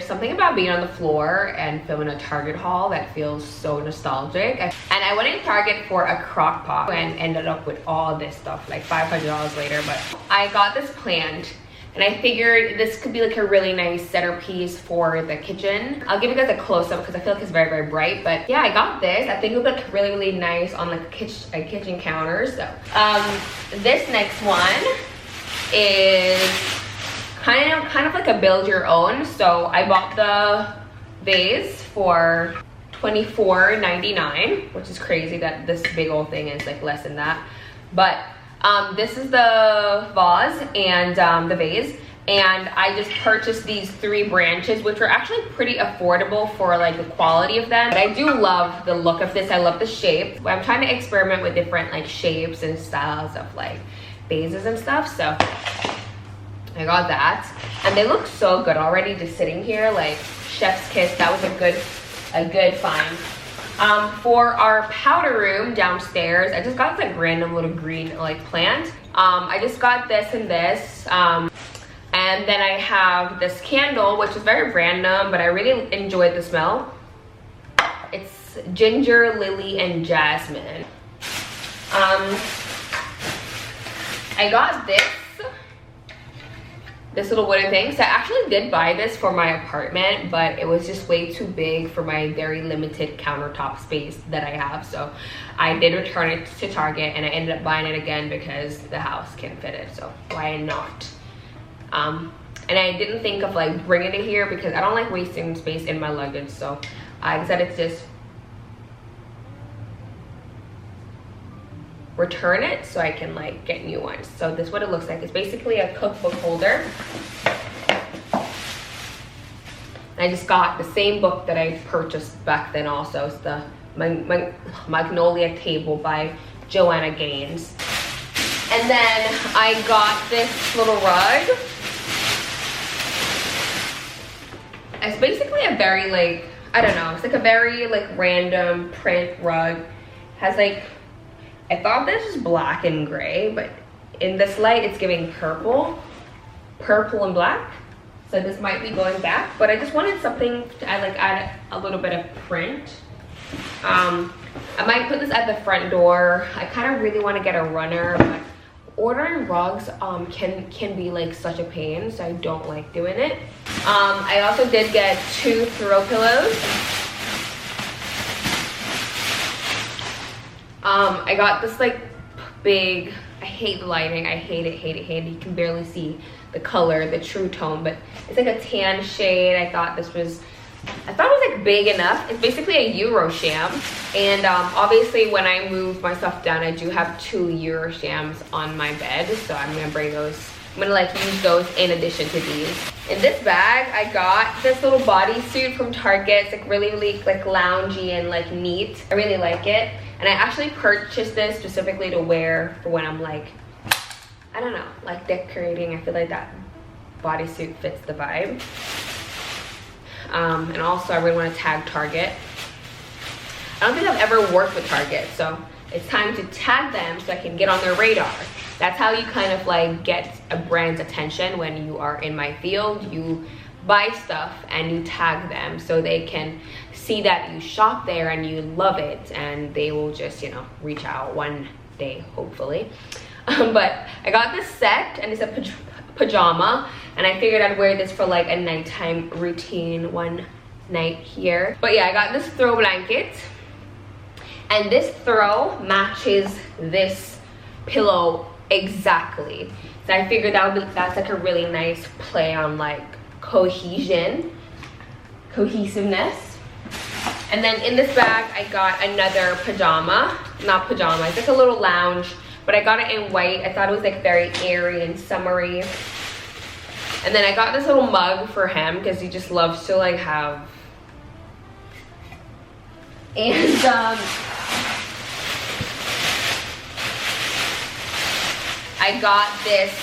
there's something about being on the floor and filming a Target haul that feels so nostalgic. And I went in Target for a crock pot and ended up with all this stuff, like $500 later. But I got this plant and I figured this could be like a really nice centerpiece for the kitchen. I'll give you guys a close-up because I feel like it's very, very bright. But yeah, I got this. I think it would look really, really nice on like a kitchen counter. So this next one is kind of like a build your own. So I bought the vase for $24.99, which is crazy that this big old thing is like less than that. But this is the vase and the vase, and I just purchased these 3 branches, which were actually pretty affordable for like the quality of them. But I do love the look of this. I love the shape. I'm trying to experiment with different like shapes and styles of like vases and stuff. So I got that, and they look so good already just sitting here, like chef's kiss. That was a good find. For our powder room downstairs, I just got like random little green like plant. I just got this and this, and then I have this candle, which is very random, but I really enjoyed the smell. It's ginger, lily, and jasmine. I got this little wooden thing. So I actually did buy this for my apartment, but it was just way too big for my very limited countertop space that I have. So I did return it to Target, and I ended up buying it again because the house can fit it. So why not? And I didn't think of like bringing it here because I don't like wasting space in my luggage. So I decided to just return it so I can like get new ones. So this is what it looks like. It's basically a cookbook holder. I just got the same book that I purchased back then also. It's the Magnolia Table by Joanna Gaines. And then I got this little rug. It's basically a very like, I don't know, it's like a very like random print rug. Has like, I thought this was black and gray, but in this light it's giving purple and black. So this might be going back, but I just wanted something to add a little bit of print. I might put this at the front door. I kind of really want to get a runner, but ordering rugs can be like such a pain, so I don't like doing it. I also did get 2 throw pillows. I got this like big, I hate the lighting, I hate it. You can barely see the color, the true tone, but it's like a tan shade. I thought it was like big enough. It's basically a Euro sham, and obviously when I move my stuff down, I do have 2 Euro shams on my bed, so I'm gonna bring those. I'm gonna like use those in addition to these. In this bag, I got this little bodysuit from Target. It's like really like loungy and like neat. I really like it. And I actually purchased this specifically to wear for when I'm like, I don't know, like decorating. I feel like that bodysuit fits the vibe. And also I really want to tag Target. I don't think I've ever worked with Target, so it's time to tag them so I can get on their radar. That's how you kind of like get a brand's attention when you are in my field. You buy stuff and you tag them so they can see that you shop there and you love it, and they will just, you know, reach out one day, hopefully. But I got this set, and it's a pajama, and I figured I'd wear this for like a nighttime routine one night here. But yeah, I got this throw blanket, and this throw matches this pillow exactly. So I figured that's like a really nice play on like cohesiveness. And then in this bag, I got another pajama. Not pajama, it's like a little lounge, but I got it in white. I thought it was like very airy and summery. And then I got this little mug for him because he just loves to like have. And I got this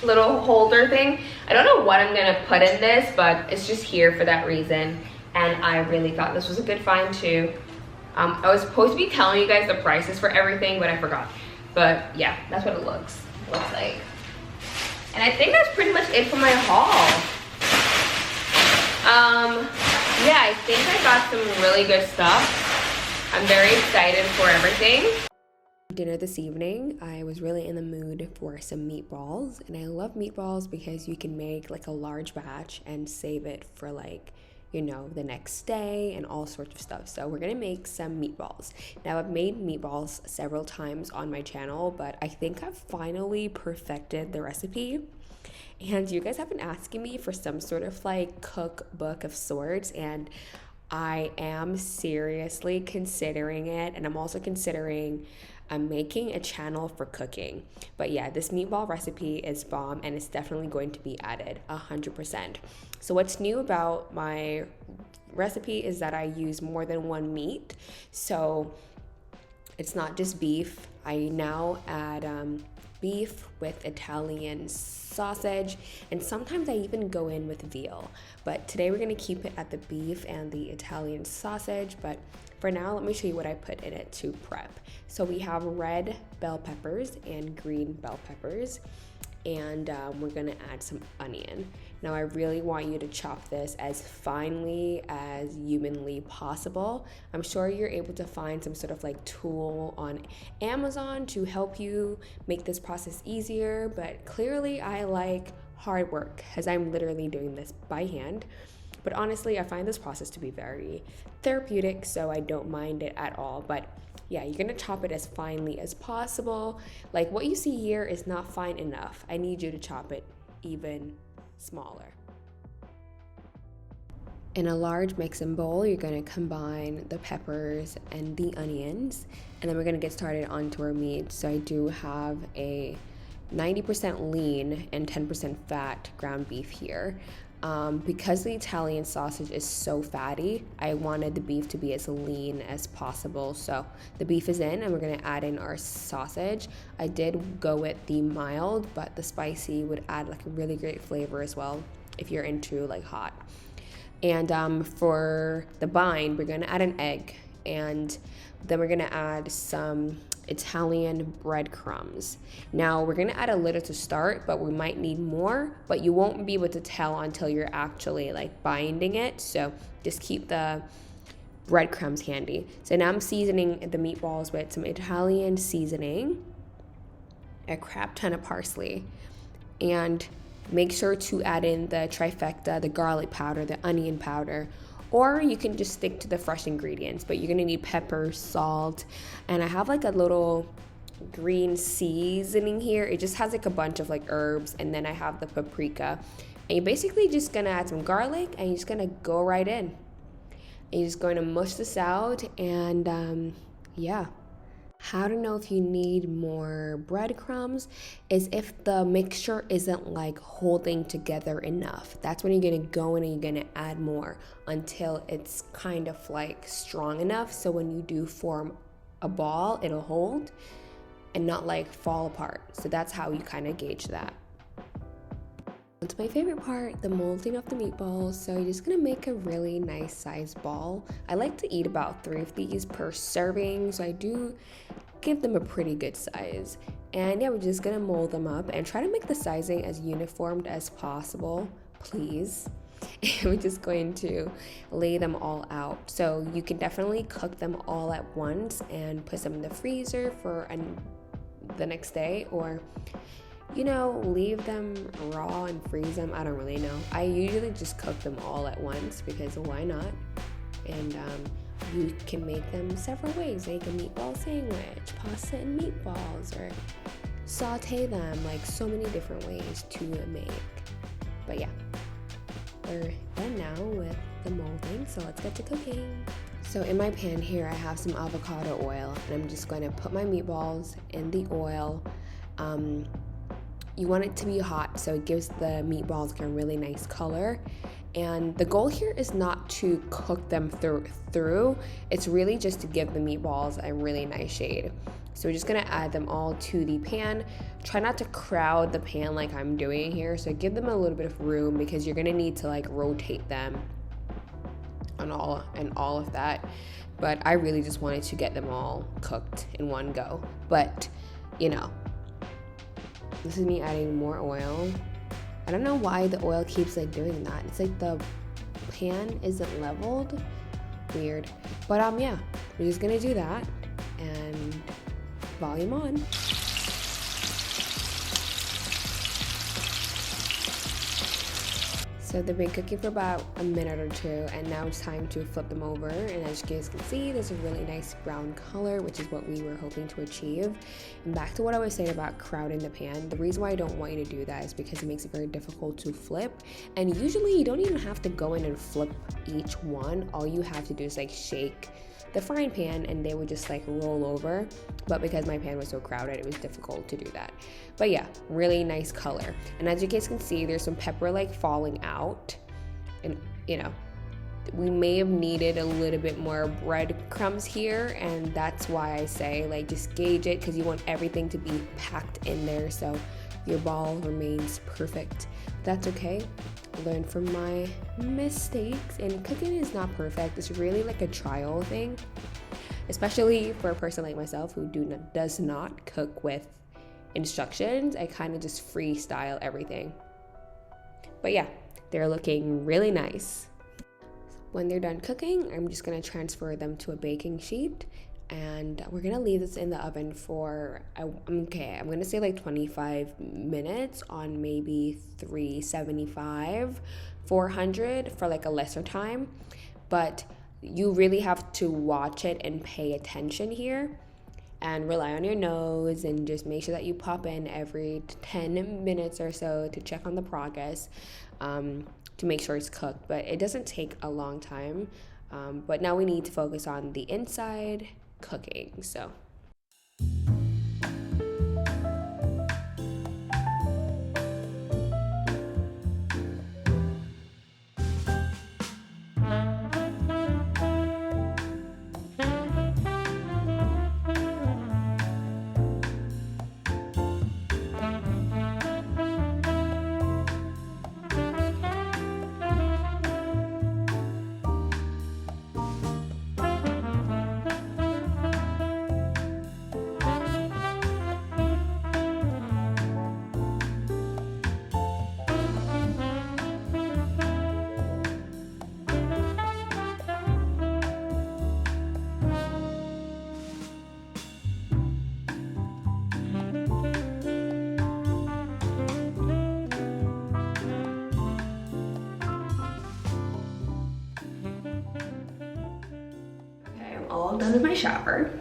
little holder thing. I don't know what I'm gonna put in this, but it's just here for that reason. And I really thought this was a good find too. I was supposed to be telling you guys the prices for everything, but I forgot. But yeah, that's what it looks like. And I think that's pretty much it for my haul. Yeah, I think I got some really good stuff. I'm very excited for everything. Dinner this evening, I was really in the mood for some meatballs, and I love meatballs because you can make like a large batch and save it for like, you know, the next day and all sorts of stuff. So we're gonna make some meatballs. Now, I've made meatballs several times on my channel, but I think I've finally perfected the recipe. And you guys have been asking me for some sort of like cookbook of sorts, and I am seriously considering it. And I'm also considering making a channel for cooking. But yeah, this meatball recipe is bomb, and it's definitely going to be added 100%. So what's new about my recipe is that I use more than one meat. So it's not just beef. I now add beef with Italian sausage, and sometimes I even go in with veal. But today we're gonna keep it at the beef and the Italian sausage. But for now, let me show you what I put in it to prep. So we have red bell peppers and green bell peppers, and we're gonna add some onion. Now, I really want you to chop this as finely as humanly possible. I'm sure you're able to find some sort of like tool on Amazon to help you make this process easier, but clearly I like hard work because I'm literally doing this by hand. But honestly, I find this process to be very therapeutic, so I don't mind it at all. But yeah, you're gonna chop it as finely as possible. Like what you see here is not fine enough. I need you to chop it even smaller. In a large mixing bowl, you're gonna combine the peppers and the onions, and then we're gonna get started onto our meat. So I do have a 90% lean and 10% fat ground beef here. Because the Italian sausage is so fatty, I wanted the beef to be as lean as possible. So the beef is in, and we're gonna add in our sausage. I did go with the mild, but the spicy would add like a really great flavor as well if you're into like hot. And for the bind, we're gonna add an egg, and then we're gonna add some Italian breadcrumbs. Now we're gonna add a little to start, but we might need more, but you won't be able to tell until you're actually like binding it. So just keep the breadcrumbs handy. So now I'm seasoning the meatballs with some Italian seasoning, a crap ton of parsley, and make sure to add in the trifecta, the garlic powder, the onion powder, or you can just stick to the fresh ingredients, but you're gonna need pepper, salt, and I have like a little green seasoning here. It just has like a bunch of like herbs, and then I have the paprika. And you're basically just gonna add some garlic, and you're just gonna go right in. And you're just going to mush this out, and yeah. How to know if you need more breadcrumbs is if the mixture isn't like holding together enough. That's when you're gonna go in and you're gonna add more until it's kind of like strong enough, so when you do form a ball, it'll hold and not like fall apart. So that's how you kind of gauge that. It's my favorite part, the molding of the meatballs. So you're just gonna make a really nice sized ball. I like to eat about 3 of these per serving, so I do give them a pretty good size. And yeah, we're just gonna mold them up and try to make the sizing as uniform as possible, please. And we're just going to lay them all out. So you can definitely cook them all at once and put them in the freezer for the next day, or you know, leave them raw and freeze them. I don't really know. I usually just cook them all at once because why not? And you can make them several ways, like a meatball sandwich, pasta and meatballs, or saute them, like so many different ways to make. But yeah, we're done now with the molding, so let's get to cooking. So in my pan here, I have some avocado oil, and I'm just going to put my meatballs in the oil. You want it to be hot so it gives the meatballs like a really nice color. And the goal here is not to cook them through. It's really just to give the meatballs a really nice shade. So we're just gonna add them all to the pan. Try not to crowd the pan like I'm doing here. So give them a little bit of room because you're gonna need to like rotate them and all of that. But I really just wanted to get them all cooked in one go. But you know, this is me adding more oil. I don't know why the oil keeps like doing that. It's like the pan isn't leveled. Weird. But yeah, we're just gonna do that and volume on. So they've been cooking for about a minute or two, and now it's time to flip them over. And as you guys can see, there's a really nice brown color, which is what we were hoping to achieve. And back to what I was saying about crowding the pan, the reason why I don't want you to do that is because it makes it very difficult to flip. And usually you don't even have to go in and flip each one. All you have to do is like shake the frying pan and they would just like roll over. But because my pan was so crowded, it was difficult to do that. But yeah, really nice color. And as you guys can see, there's some pepper like falling out. And you know, we may have needed a little bit more breadcrumbs here, and that's why I say like just gauge it, because you want everything to be packed in there so your ball remains perfect. That's okay. Learn from my mistakes, and cooking is not perfect. It's really like a trial thing, especially for a person like myself who does not cook with instructions. I kind of just freestyle everything. But yeah, they're looking really nice. When they're done cooking, I'm just gonna transfer them to a baking sheet, and we're gonna leave this in the oven for, I'm gonna say like 25 minutes on maybe 375, 400 for like a lesser time. But you really have to watch it and pay attention here and rely on your nose, and just make sure that you pop in every 10 minutes or so to check on the progress, to make sure it's cooked. But it doesn't take a long time. But now we need to focus on the inside cooking. So all done with my shower,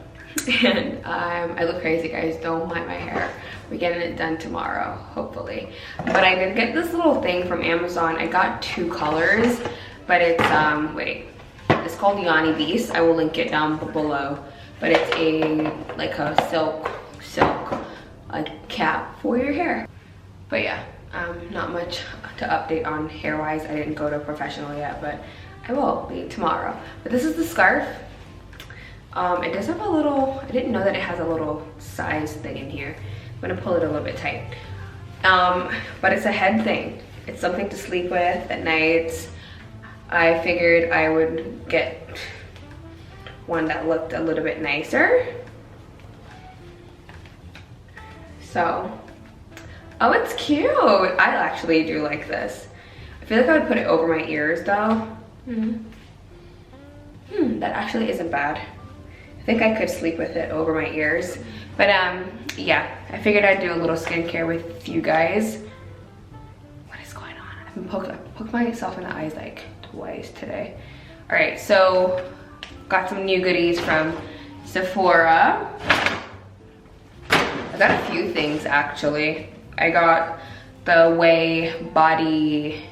and I look crazy, guys. Don't mind my hair. We're getting it done tomorrow, hopefully. But I did get this little thing from Amazon. I got 2 colors, but it's it's called Yanni Beast. I will link it down below. But it's like a silk cap for your hair. But yeah, not much to update on hair wise. I didn't go to a professional yet, but I will be tomorrow. But this is the scarf. It does have a little, I didn't know that it has a little size thing in here. I'm gonna pull it a little bit tight. But it's a head thing. It's something to sleep with at night. I figured I would get one that looked a little bit nicer. So, oh, it's cute. I actually do like this. I feel like I would put it over my ears though. That actually isn't bad. I think I could sleep with it over my ears. But yeah, I figured I'd do a little skincare with you guys. What is going on? I've poked myself in the eyes like twice today. All right, so got some new goodies from Sephora. I got a few things actually. I got the Whey Body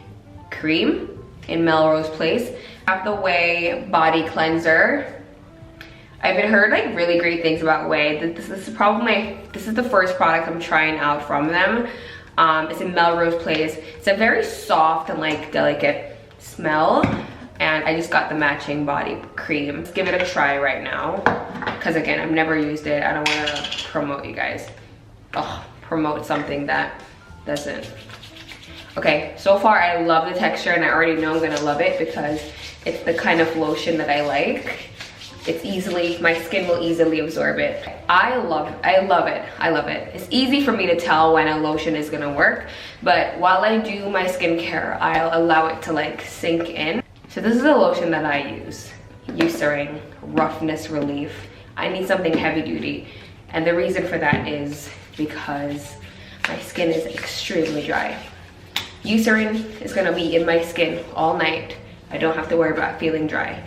Cream in Melrose Place. I have the Whey Body Cleanser. I've been heard like really great things about Whey. This is the first product I'm trying out from them. It's in Melrose Place. It's a very soft and like delicate smell. And I just got the matching body cream. Let's give it a try right now. Cause again, I've never used it. I don't wanna promote you guys. Promote something that doesn't. Okay, so far I love the texture, and I already know I'm gonna love it because it's the kind of lotion that I like. My skin will easily absorb it. I love it. It's easy for me to tell when a lotion is gonna work, but while I do my skincare, I'll allow it to like sink in. So this is a lotion that I use, Eucerin Roughness Relief. I need something heavy duty. And the reason for that is because my skin is extremely dry. Eucerin is gonna be in my skin all night. I don't have to worry about feeling dry.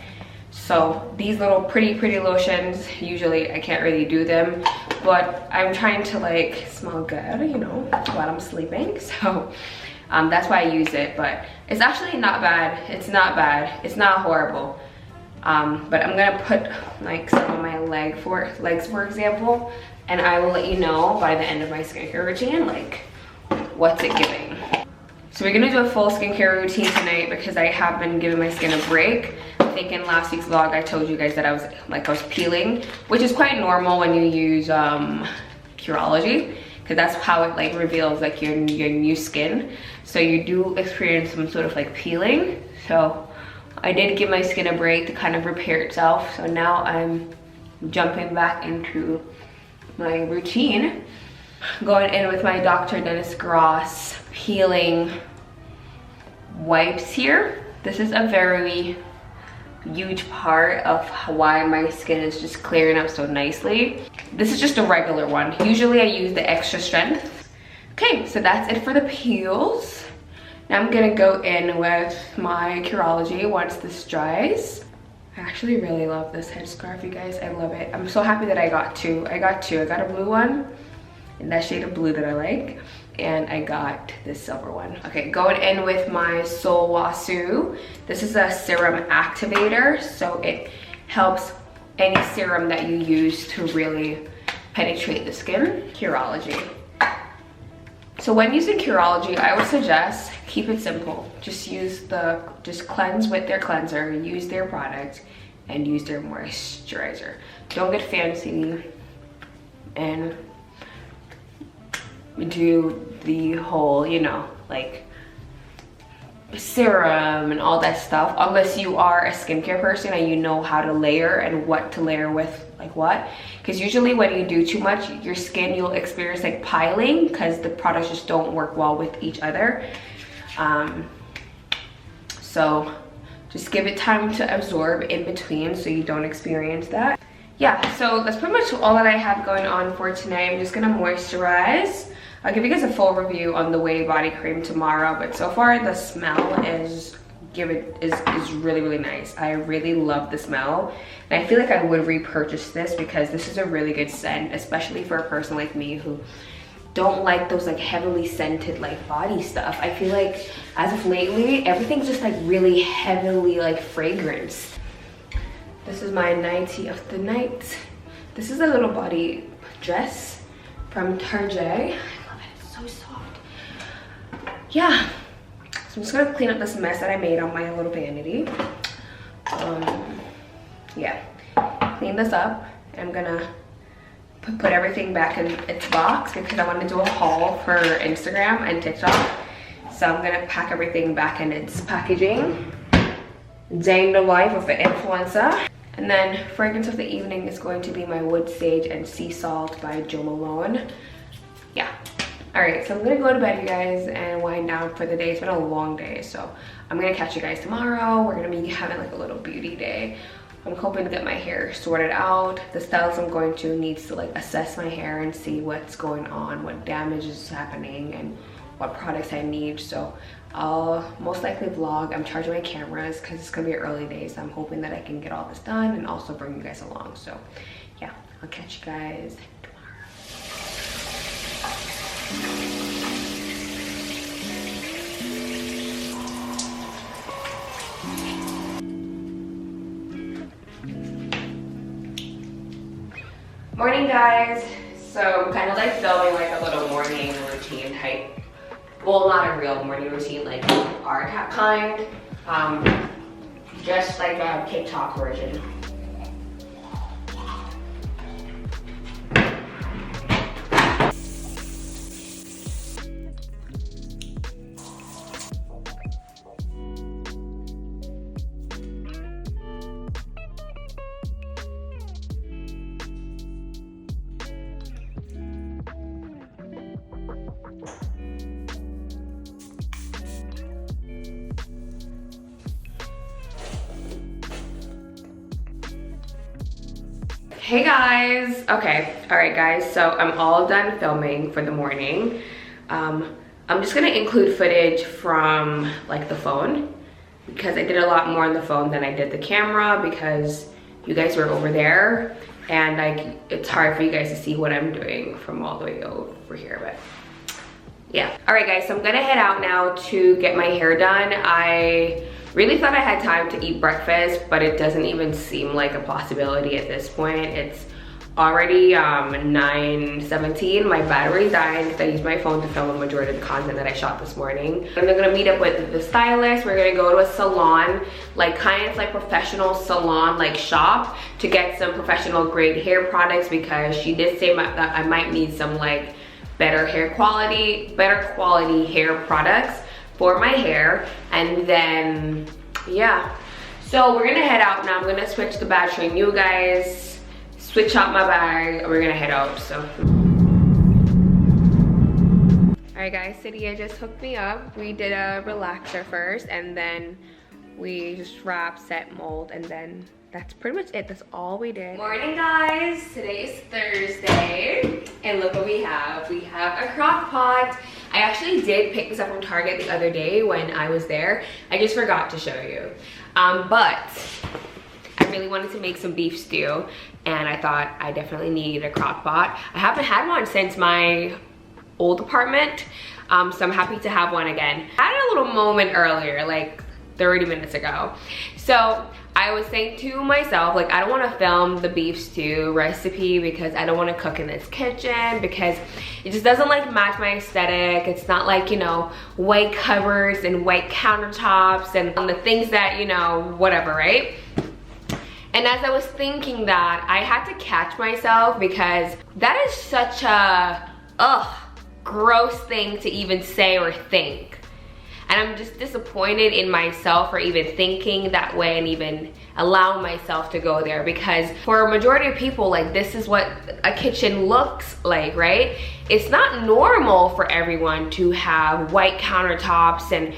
So these little pretty lotions, usually I can't really do them, but I'm trying to like smell good, you know, while I'm sleeping. So that's why I use it, but it's actually not bad. It's not bad, it's not horrible. But I'm gonna put like some on my legs for example, and I will let you know by the end of my skincare routine, like what's it giving. So we're gonna do a full skincare routine tonight because I have been giving my skin a break. I think in last week's vlog I told you guys that I was peeling, which is quite normal when you use Curology, because that's how it like reveals like your new skin. So you do experience some sort of like peeling. So I did give my skin a break to kind of repair itself. So now I'm jumping back into my routine, going in with my Dr. Dennis Gross peeling wipes here. This is a very huge part of why my skin is just clearing up so nicely. This is just a regular one. Usually I use the extra strength. Okay, so that's it for the peels. Now I'm gonna go in with my Curology once this dries. I actually really love this headscarf, you guys. I love it. I'm so happy that I got two. I got a blue one in that shade of blue that I like, and I got this silver one. Okay, going in with my Sol Wasu. This is a serum activator, so it helps any serum that you use to really penetrate the skin. Curology. So when using Curology, I would suggest keep it simple. Just cleanse with their cleanser, use their product, and use their moisturizer. Don't get fancy and do the whole, you know, like serum and all that stuff, unless you are a skincare person and you know how to layer and what to layer with like what. Because usually when you do too much, your skin, you'll experience like piling because the products just don't work well with each other. So just give it time to absorb in between so you don't experience that. Yeah, so that's pretty much all that I have going on for tonight. I'm just gonna moisturize. I'll give you guys a full review on the Way body cream tomorrow, but so far the smell is really nice. I really love the smell, and I feel like I would repurchase this because this is a really good scent, especially for a person like me who don't like those like heavily scented like body stuff. I feel like as of lately everything's just like really heavily like fragrance. This is my nightie of the night. This is a little body dress from Target. So soft. Yeah, so I'm just gonna clean up this mess that I made on my little vanity. Yeah, clean this up. I'm gonna put everything back in its box because I want to do a haul for Instagram and TikTok. So I'm gonna pack everything back in its packaging. Day in the life of an influencer. And then fragrance of the evening is going to be my Wood Sage and Sea Salt by Jo Malone. Yeah. All right, so I'm gonna go to bed, you guys, and wind down for the day. It's been a long day, so I'm gonna catch you guys tomorrow. We're gonna be having like a little beauty day. I'm hoping to get my hair sorted out. The stylist I'm going to needs to like assess my hair and see what's going on, what damage is happening, and what products I need. So I'll most likely vlog. I'm charging my cameras because it's gonna be early days. So I'm hoping that I can get all this done and also bring you guys along. So yeah, I'll catch you guys tomorrow. Morning, guys. So I'm kind of like filming like a little morning routine type. Well, not a real morning routine, like our kind. Just like a TikTok version. Hey guys. Okay, all right guys, so I'm all done filming for the morning. I'm just gonna include footage from like the phone because I did a lot more on the phone than I did the camera because you guys were over there and like it's hard for you guys to see what I'm doing from all the way over here, but yeah. All right guys, so I'm gonna head out now to get my hair done. I really thought I had time to eat breakfast, but it doesn't even seem like a possibility at this point. It's already 9:17. My battery died because I used my phone to film a majority of the content that I shot this morning. And I'm gonna meet up with the stylist. We're gonna go to a salon, like kind of like professional salon like shop to get some professional grade hair products because she did say that I might need some like better quality hair products for my hair. And then yeah, so we're gonna head out now. I'm gonna switch the battery and you guys switch out my bag and we're gonna head out. So all right guys, Cydia just hooked me up. We did a relaxer first and then we just wrap, set, mold, and then that's pretty much it. That's all we did. Morning guys, today is Thursday and look what we have. We have a crock pot. I actually did pick this up from Target the other day when I was there. I just forgot to show you. But I really wanted to make some beef stew and I thought I definitely need a crock pot. I haven't had one since my old apartment, so I'm happy to have one again. I had a little moment earlier, like 30 minutes ago. So I was saying to myself, like, I don't want to film the beef stew recipe because I don't want to cook in this kitchen because it just doesn't like match my aesthetic. It's not like, you know, white cupboards and white countertops and the things that, you know, whatever, right? And as I was thinking that, I had to catch myself because that is such a gross thing to even say or think. And I'm just disappointed in myself for even thinking that way and even allowing myself to go there because for a majority of people, like this is what a kitchen looks like, right? It's not normal for everyone to have white countertops and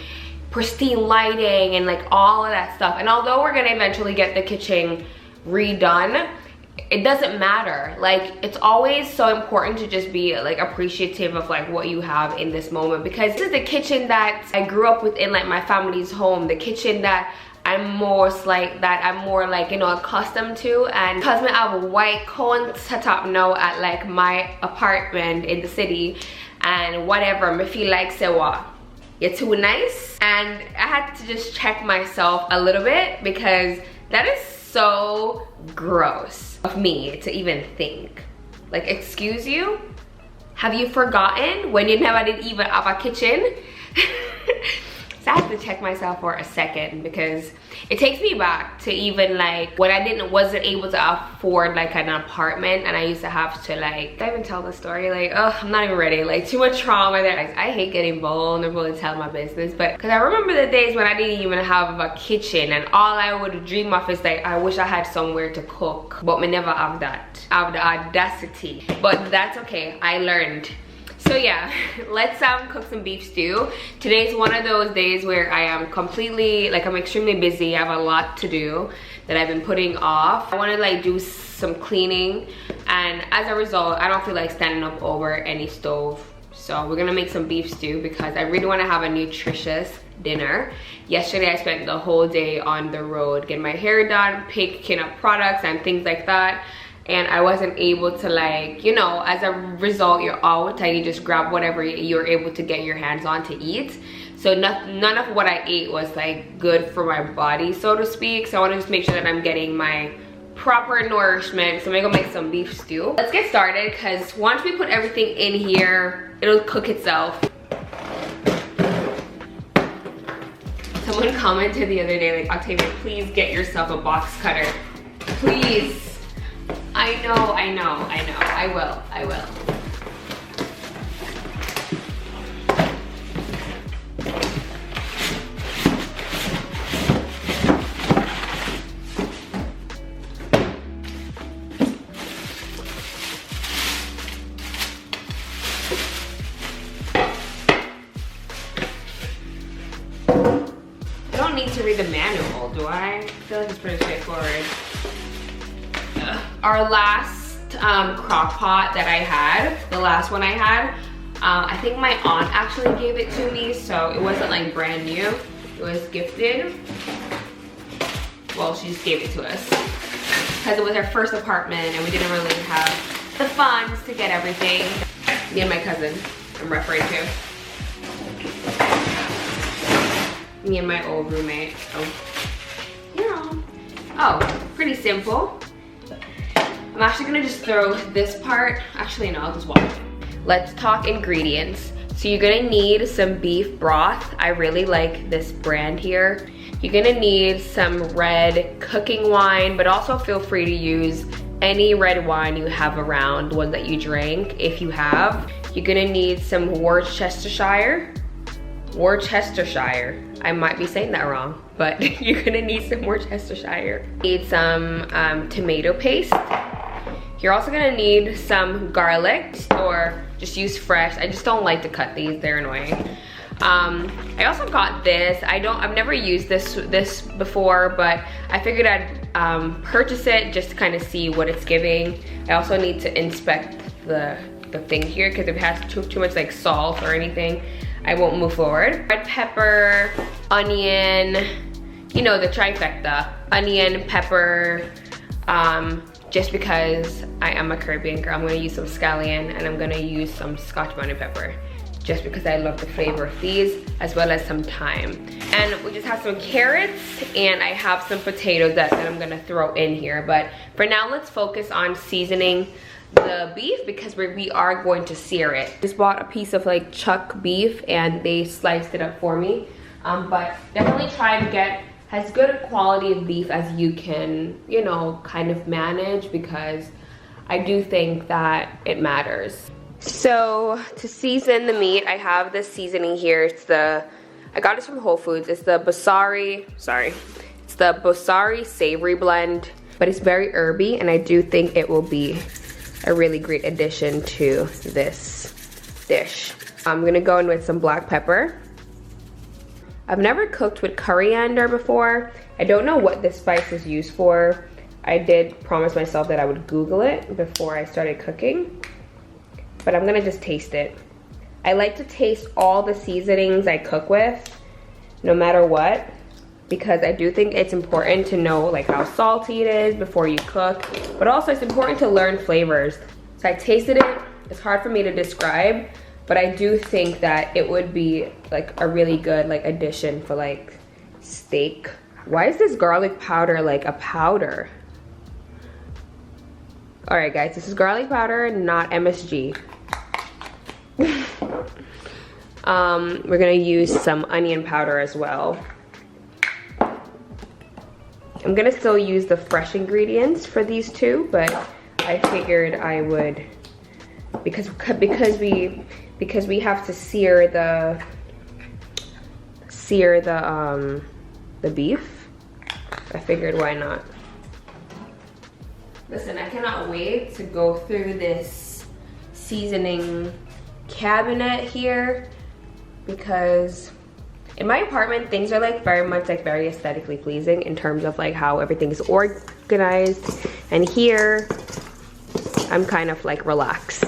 pristine lighting and like all of that stuff. And although we're gonna eventually get the kitchen redone, it doesn't matter. Like it's always so important to just be like appreciative of like what you have in this moment because this is the kitchen that I grew up within, like my family's home, the kitchen that I'm more like you know, accustomed to. And because I have a white cone setup now at like my apartment in the city and whatever, me feel like say what, you're too nice. And I had to just check myself a little bit because that is so gross of me to even think. Like, excuse you? Have you forgotten when you never did even have a kitchen? So I have to check myself for a second because it takes me back to even like when I wasn't able to afford like an apartment and I used to have to like, I even tell the story, like, oh, I'm not even ready, like too much trauma there. I hate getting vulnerable and tell my business, but because I remember the days when I didn't even have a kitchen and all I would dream of is like, I wish I had somewhere to cook, but me never have that. I have the audacity, but that's okay, I learned. So yeah, let's cook some beef stew. Today's one of those days where I am completely, like I'm extremely busy. I have a lot to do that I've been putting off. I want to like do some cleaning and as a result, I don't feel like standing up over any stove. So we're gonna make some beef stew because I really want to have a nutritious dinner. Yesterday I spent the whole day on the road getting my hair done, picking up products and things like that. And I wasn't able to like, you know, as a result, you're all tight, you just grab whatever you're able to get your hands on to eat. So none of what I ate was like good for my body, so to speak. So I want to just make sure that I'm getting my proper nourishment. So I'm gonna make some beef stew. Let's get started because once we put everything in here, it'll cook itself. Someone commented the other day like, Octavia, please get yourself a box cutter. Please. I know, I will. I don't need to read the manual, do I? I feel like it's pretty straightforward. our last crock pot that I had, the last one I had, I think my aunt actually gave it to me, so it wasn't like brand new. It was gifted. Well, she just gave it to us because it was our first apartment and we didn't really have the funds to get everything. Me and my cousin, I'm referring to. Me and my old roommate. So, you know. Oh, pretty simple. I'm actually gonna just throw this part. Actually, no, I'll just wash it. Let's talk ingredients. So you're gonna need some beef broth. I really like this brand here. You're gonna need some red cooking wine, but also feel free to use any red wine you have around, one that you drink if you have. You're gonna need some Worcestershire. I might be saying that wrong, but you're gonna need some Worcestershire. Need some tomato paste. You're also gonna need some garlic, or just use fresh. I just don't like to cut these, they're annoying. I also got this. I've never used this before, but I figured I'd purchase it just to kind of see what it's giving. I also need to inspect the thing here, because if it has too much like salt or anything, I won't move forward. Red pepper, onion, you know, the trifecta. Onion, pepper, just because I am a Caribbean girl, I'm gonna use some scallion and I'm gonna use some Scotch bonnet pepper, just because I love the flavor of these, as well as some thyme. And we just have some carrots, and I have some potatoes that I'm gonna throw in here. But for now, let's focus on seasoning the beef, because we are going to sear it. Just bought a piece of like chuck beef and they sliced it up for me. But definitely try to get as good a quality of beef as you can, you know, kind of manage, because I do think that it matters. So to season the meat, I have this seasoning here. I got this from Whole Foods. It's the Bosari Savory Blend, but it's very herby, and I do think it will be a really great addition to this dish. I'm gonna go in with some black pepper. I've never cooked with coriander before. I don't know what this spice is used for. I did promise myself that I would Google it before I started cooking, but I'm gonna just taste it. I like to taste all the seasonings I cook with, no matter what, because I do think it's important to know like how salty it is before you cook, but also it's important to learn flavors. So I tasted it. It's hard for me to describe, but I do think that it would be like a really good like addition for like steak. Why is this garlic powder like a powder? All right, guys, this is garlic powder, not MSG. We're gonna use some onion powder as well. I'm gonna still use the fresh ingredients for these two, but I figured I would, because we have to sear the beef. I figured, why not? Listen, I cannot wait to go through this seasoning cabinet here, because in my apartment, things are like very aesthetically pleasing in terms of like how everything is organized. And here, I'm kind of like relaxed.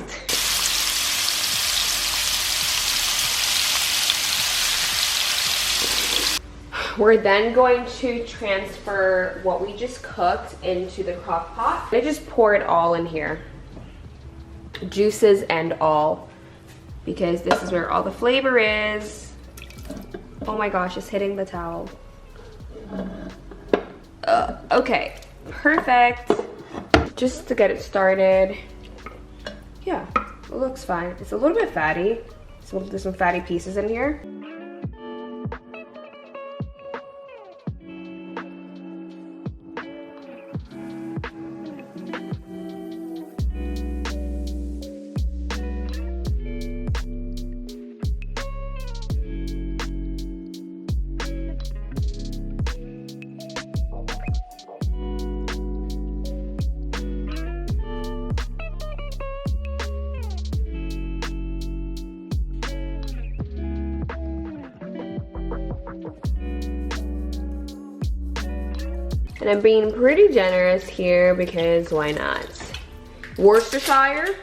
We're then going to transfer what we just cooked into the crock pot. I just pour it all in here, juices and all, because this is where all the flavor is. Oh my gosh, it's hitting the towel. Okay, perfect. Just to get it started. Yeah, it looks fine. It's a little bit fatty. So there's some fatty pieces in here. And I'm being pretty generous here because why not? Worcestershire.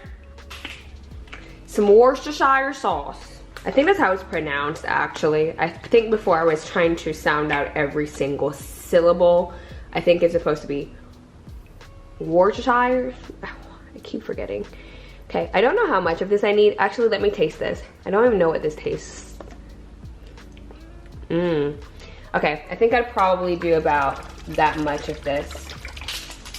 Some Worcestershire sauce. I think that's how it's pronounced actually. I think before I was trying to sound out every single syllable. I think it's supposed to be Worcestershire. I keep forgetting. Okay, I don't know how much of this I need. Actually, let me taste this. I don't even know what this tastes. Okay, I think I'd probably do about that much of this.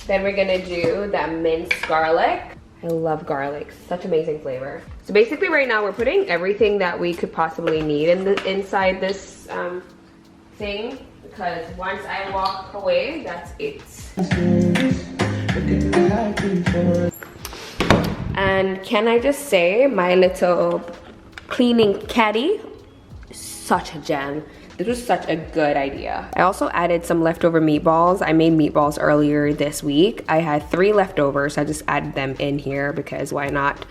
Then we're gonna do that minced garlic. I love garlic, such amazing flavor. So basically right now we're putting everything that we could possibly need inside this thing, because once I walk away, that's it. And can I just say, my little cleaning caddy, such a gem. This was such a good idea. I also added some leftover meatballs. I made meatballs earlier this week. I had 3 leftovers, so I just added them in here because why not?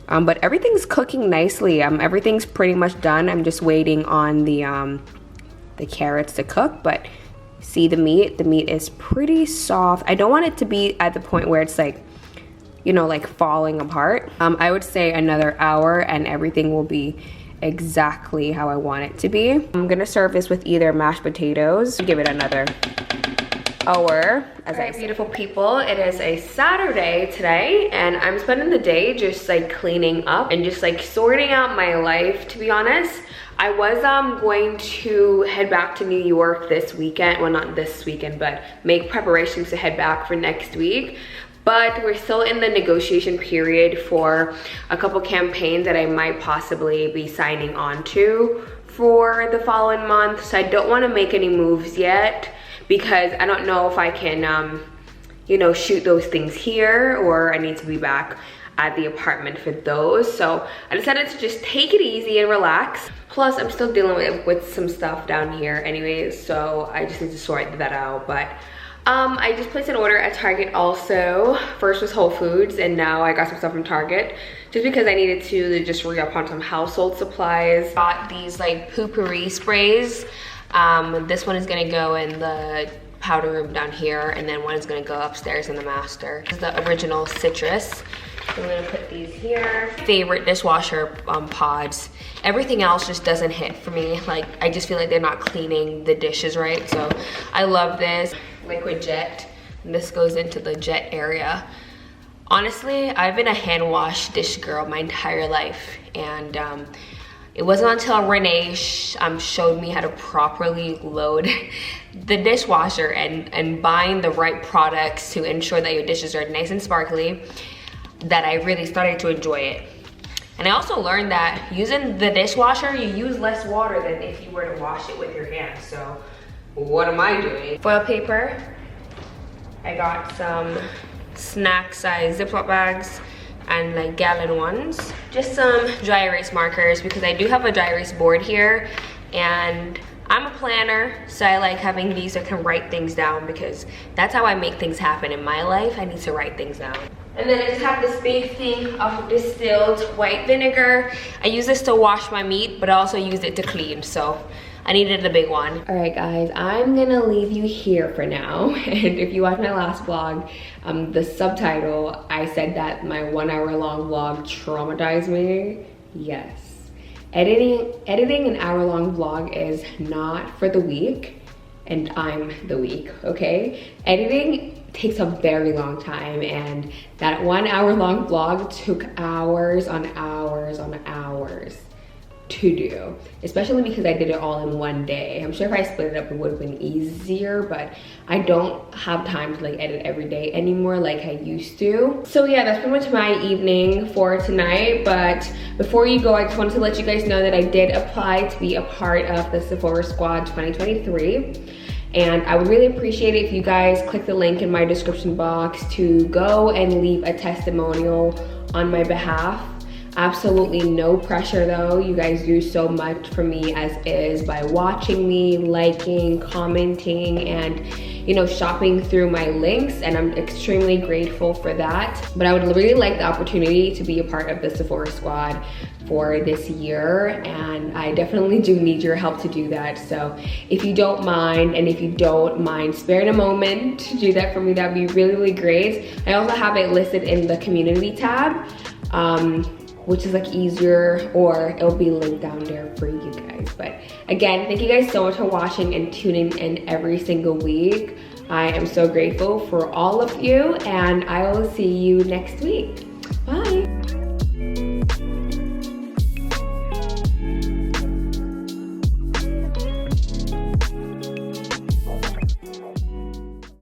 But everything's cooking nicely. Everything's pretty much done. I'm just waiting on the carrots to cook, but see the meat is pretty soft. I don't want it to be at the point where it's like, you know, like falling apart. I would say another hour and everything will be exactly how I want it to be. I'm gonna serve this with either mashed potatoes. Give it another hour. All right, beautiful people, it is a Saturday today and I'm spending the day just like cleaning up and just like sorting out my life, to be honest. I was going to head back to New York this weekend. Well, not this weekend, but make preparations to head back for next week. But we're still in the negotiation period for a couple campaigns that I might possibly be signing on to for the following month. So I don't want to make any moves yet because I don't know if I can, you know, shoot those things here, or I need to be back at the apartment for those. So I decided to just take it easy and relax. Plus, I'm still dealing with some stuff down here anyways, so I just need to sort that out. But I just placed an order at Target also. First was Whole Foods, and now I got some stuff from Target just because I needed to just re-up on some household supplies. Got these like poopery sprays. This one is gonna go in the powder room down here, and then one is gonna go upstairs in the master. This is the original citrus. So I'm gonna put these here. Favorite dishwasher pods. Everything else just doesn't hit for me. Like, I just feel like they're not cleaning the dishes right. So I love this. Liquid jet, and this goes into the jet area. Honestly, I've been a hand wash dish girl my entire life, and it wasn't until Renee showed me how to properly load the dishwasher and buying the right products to ensure that your dishes are nice and sparkly that I really started to enjoy it. And I also learned that using the dishwasher, you use less water than if you were to wash it with your hands. So what am I doing? Foil paper. I got some snack size Ziploc bags and like gallon ones. Just some dry erase markers because I do have a dry erase board here, and I'm a planner, so I like having these so I can write things down because that's how I make things happen in my life. I need to write things down. And then I just have this big thing of distilled white vinegar. I use this to wash my meat, but I also use it to clean, so I needed a big one. All right, guys, I'm gonna leave you here for now. And if you watched my last vlog, the subtitle, I said that my 1 hour long vlog traumatized me. Yes. Editing an hour long vlog is not for the weak, and I'm the weak, okay? Editing takes a very long time, and that 1 hour long vlog took hours on hours on hours to do, especially because I did it all in one day. I'm sure if I split it up it would have been easier, but I don't have time to like edit every day anymore like I used to. So yeah, that's pretty much my evening for tonight. But before you go, I just wanted to let you guys know that I did apply to be a part of the Sephora Squad 2023. And I would really appreciate it if you guys click the link in my description box to go and leave a testimonial on my behalf. Absolutely no pressure though. You guys do so much for me as is by watching me, liking, commenting, and you know, shopping through my links, and I'm extremely grateful for that. But I would really like the opportunity to be a part of the Sephora squad for this year, and I definitely do need your help to do that. So if you don't mind, and if you don't mind sparing a moment to do that for me, that'd be really, really great. I also have it listed in the community tab, which is like easier, or it'll be linked down there for you guys. But again, thank you guys so much for watching and tuning in every single week. I am so grateful for all of you, and I will see you next week.